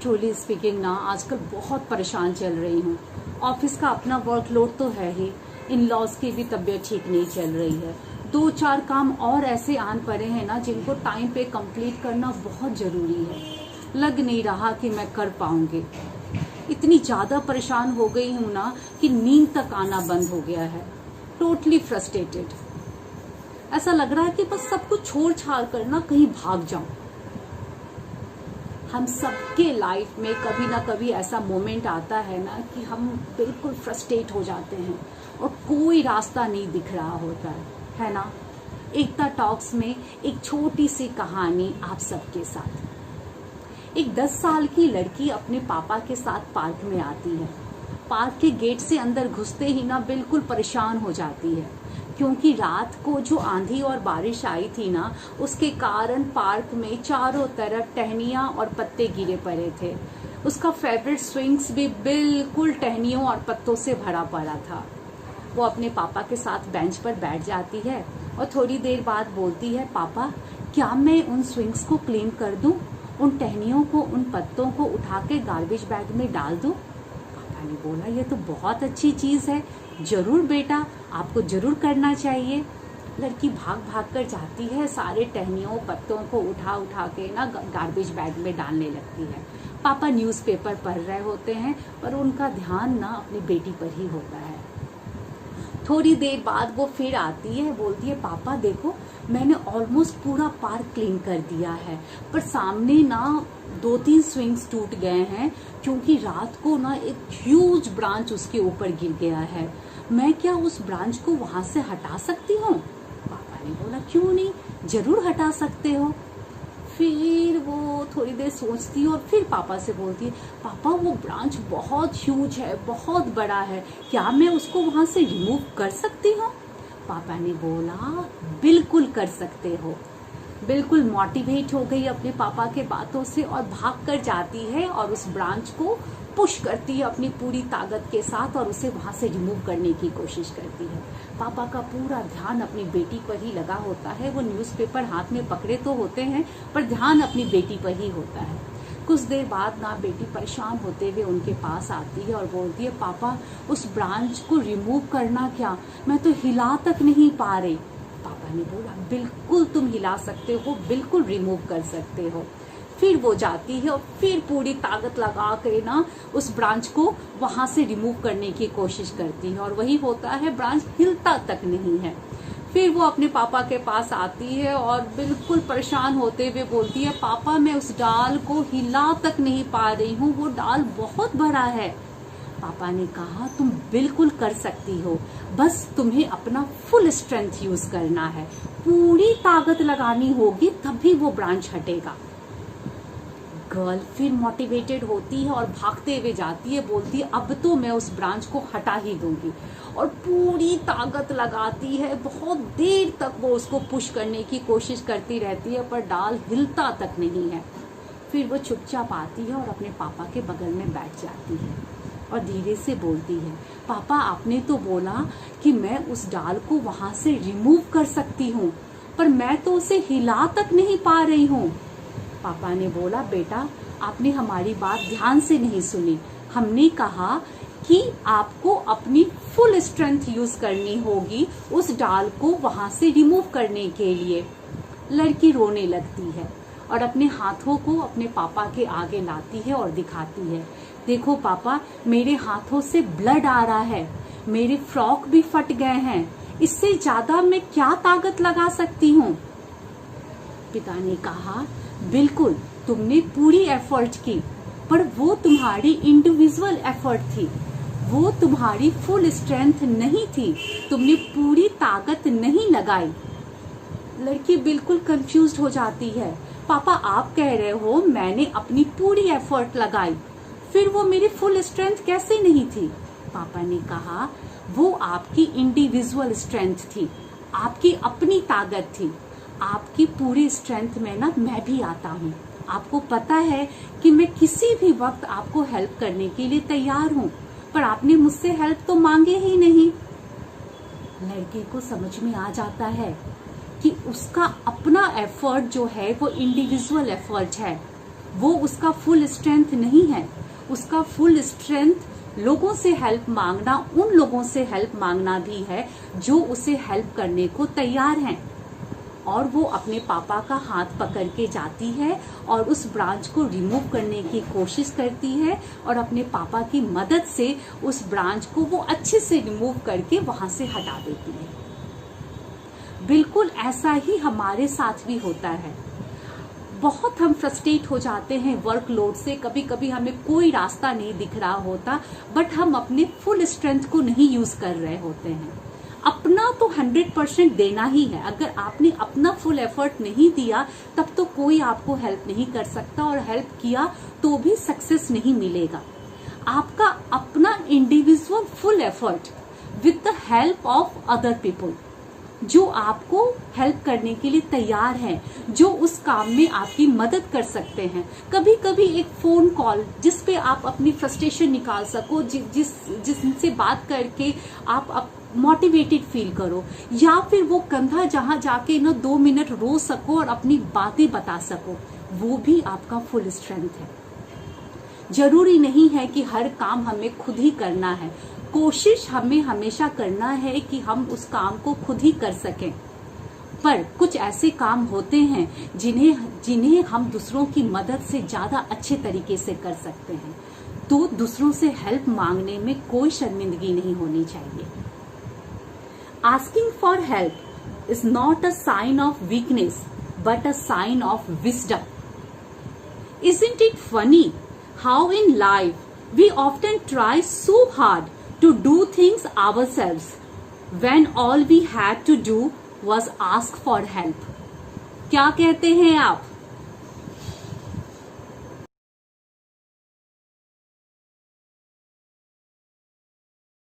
Truly speaking ना आजकल बहुत परेशान चल रही हूँ। ऑफिस का अपना वर्कलोड तो है ही, इन लॉज की भी तबीयत ठीक नहीं चल रही है। 2-4 काम और ऐसे आन पड़े हैं ना जिनको टाइम पे कंप्लीट करना बहुत जरूरी है। लग नहीं रहा कि मैं कर पाऊंगी। इतनी ज्यादा परेशान हो गई हूँ ना कि नींद तक आना बंद हो गया है। Totally frustrated. ऐसा लग रहा है कि बस सब कुछ छोड़ छाड़ कर ना कहीं भाग जाऊं। हम सबके लाइफ में कभी ना कभी ऐसा मोमेंट आता है ना कि हम बिल्कुल फ्रस्ट्रेट हो जाते हैं और कोई रास्ता नहीं दिख रहा होता है ना। एकता टॉक्स में एक छोटी सी कहानी आप सबके साथ। एक 10 साल की लड़की अपने पापा के साथ पार्क में आती है। पार्क के गेट से अंदर घुसते ही ना बिल्कुल परेशान हो जाती है, क्योंकि रात को जो आंधी और बारिश आई थी ना, उसके कारण पार्क में चारों तरफ टहनियां और पत्ते गिरे पड़े थे। उसका फेवरेट स्विंग्स भी बिल्कुल टहनियों और पत्तों से भरा पड़ा था। वो अपने पापा के साथ बेंच पर बैठ जाती है और थोड़ी देर बाद बोलती है, पापा क्या मैं उन स्विंग्स को क्लीन कर दूं? उन टहनियों को, उन पत्तों को उठा के गार्बेज बैग में डाल दूं? पापा ने बोला, ये तो बहुत अच्छी चीज है, जरूर बेटा, आपको जरूर करना चाहिए। लड़की भाग भाग कर जाती है, सारे टहनियों पत्तों को उठा उठा के ना गार्बेज बैग में डालने लगती है। पापा न्यूज़पेपर पढ़ रहे होते हैं और उनका ध्यान ना अपनी बेटी पर ही होता है। थोड़ी देर बाद वो फिर आती है, बोलती है, पापा देखो मैंने ऑलमोस्ट पूरा पार्क क्लीन कर दिया है, पर सामने ना 2-3 स्विंग्स टूट गए हैं, क्योंकि रात को ना एक ह्यूज ब्रांच उसके ऊपर गिर गया है। मैं क्या उस ब्रांच को वहां से हटा सकती हूँ? पापा ने बोला, क्यों नहीं, जरूर हटा सकते हो। फिर वो थोड़ी देर सोचती है और फिर पापा से बोलती है, पापा वो ब्रांच बहुत ह्यूज है, बहुत बड़ा है, क्या मैं उसको वहां से रिमूव कर सकती हूँ? पापा ने बोला, बिल्कुल कर सकते हो। बिल्कुल मोटिवेट हो गई अपने पापा के बातों से और भाग कर जाती है और उस ब्रांच को पुश करती है अपनी पूरी ताकत के साथ और उसे वहां से रिमूव करने की कोशिश करती है। पापा का पूरा ध्यान अपनी बेटी पर ही लगा होता है। वो न्यूज़पेपर हाथ में पकड़े तो होते हैं, पर ध्यान अपनी बेटी पर ही होता है। कुछ देर बाद ना बेटी परेशान होते हुए उनके पास आती है और बोलती है, पापा उस ब्रांच को रिमूव करना क्या, मैं तो हिला तक नहीं पा रही। पापा ने बोला, बिल्कुल तुम हिला सकते हो, बिल्कुल रिमूव कर सकते हो। फिर वो जाती है और फिर पूरी ताकत लगा के ना उस ब्रांच को वहां से रिमूव करने की कोशिश करती है और वही होता है, ब्रांच हिलता तक नहीं है। फिर वो अपने पापा के पास आती है और बिल्कुल परेशान होते हुए बोलती है, पापा मैं उस डाल को हिला तक नहीं पा रही हूँ, वो डाल बहुत बड़ा है। पापा ने कहा, तुम बिल्कुल कर सकती हो, बस तुम्हें अपना फुल स्ट्रेंथ यूज करना है, पूरी ताकत लगानी होगी, तभी वो ब्रांच हटेगा। गर्ल फिर मोटिवेटेड होती है और भागते हुए जाती है, बोलती है, अब तो मैं उस ब्रांच को हटा ही दूंगी, और पूरी ताकत लगाती है। बहुत देर तक वो उसको पुश करने की कोशिश करती रहती है, पर डाल हिलता तक नहीं है। फिर वो चुपचाप आती है और अपने पापा के बगल में बैठ जाती है और धीरे से बोलती है, पापा आपने तो बोला कि मैं उस डाल को वहां से रिमूव कर सकती हूँ, पर मैं तो उसे हिला तक नहीं पा रही हूँ। पापा ने बोला, बेटा आपने हमारी बात ध्यान से नहीं सुनी, हमने कहा कि आपको अपनी फुल स्ट्रेंथ यूज करनी होगी उस डाल को वहां से रिमूव करने के लिए। लड़की रोने लगती है और अपने हाथों को अपने पापा के आगे लाती है और दिखाती है, देखो पापा मेरे हाथों से ब्लड आ रहा है, मेरे फ्रॉक भी फट गए हैं, इससे ज्यादा मैं क्या ताकत लगा सकती हूँ? पिता ने कहा, बिल्कुल तुमने पूरी एफर्ट की, पर वो तुम्हारी इंडिविजुअल एफर्ट थी, वो तुम्हारी फुल स्ट्रेंथ नहीं थी, तुमने पूरी ताकत नहीं लगाई। लड़की बिल्कुल कंफ्यूज्ड हो जाती है, पापा आप कह रहे हो मैंने अपनी पूरी एफर्ट लगाई, फिर वो मेरी फुल स्ट्रेंथ कैसे नहीं थी? पापा ने कहा, वो आपकी इंडिविजुअल स्ट्रेंथ थी, आपकी अपनी ताकत थी। आपकी पूरी स्ट्रेंथ में ना मैं भी आता हूँ, आपको पता है कि मैं किसी भी वक्त आपको हेल्प करने के लिए तैयार हूँ, पर आपने मुझसे हेल्प तो मांगे ही नहीं। लड़की को समझ में आ जाता है कि उसका अपना एफर्ट जो है वो इंडिविजुअल एफर्ट है, वो उसका फुल स्ट्रेंथ नहीं है। उसका फुल स्ट्रेंथ लोगों से हेल्प मांगना, उन लोगों से हेल्प मांगना भी है जो उसे हेल्प करने को तैयार हैं। और वो अपने पापा का हाथ पकड़ के जाती है और उस ब्रांच को रिमूव करने की कोशिश करती है और अपने पापा की मदद से उस ब्रांच को वो अच्छे से रिमूव करके वहां से हटा देती है। बिल्कुल ऐसा ही हमारे साथ भी होता है। बहुत हम फ्रस्ट्रेट हो जाते हैं वर्कलोड से, कभी कभी हमें कोई रास्ता नहीं दिख रहा होता, बट हम अपने फुल स्ट्रेंथ को नहीं यूज कर रहे होते हैं। अपना तो 100% देना ही है। अगर आपने अपना फुल एफर्ट नहीं दिया तब तो कोई आपको हेल्प नहीं कर सकता, और हेल्प किया तो भी सक्सेस नहीं मिलेगा। आपका अपना individual full effort with the help of other people, जो आपको हेल्प करने के लिए तैयार हैं, जो उस काम में आपकी मदद कर सकते हैं। कभी कभी एक फोन कॉल जिस पे आप अपनी फ्रस्ट्रेशन निकाल सको, जिससे बात करके आप मोटिवेटेड फील करो, या फिर वो कंधा जहां जाके 2 मिनट रो सको और अपनी बातें बता सको, वो भी आपका फुल स्ट्रेंथ है। जरूरी नहीं है कि हर काम हमें खुद ही करना है। कोशिश हमें हमेशा करना है कि हम उस काम को खुद ही कर सकें, पर कुछ ऐसे काम होते हैं जिन्हें हम दूसरों की मदद से ज्यादा अच्छे तरीके से कर सकते हैं। तो दूसरों से हेल्प मांगने में कोई शर्मिंदगी नहीं होनी चाहिए। Asking for help is not a sign of weakness, but a sign of wisdom. Isn't it funny how in life we often try so hard to do things ourselves when all we had to do was ask for help? क्या कहते हैं आप?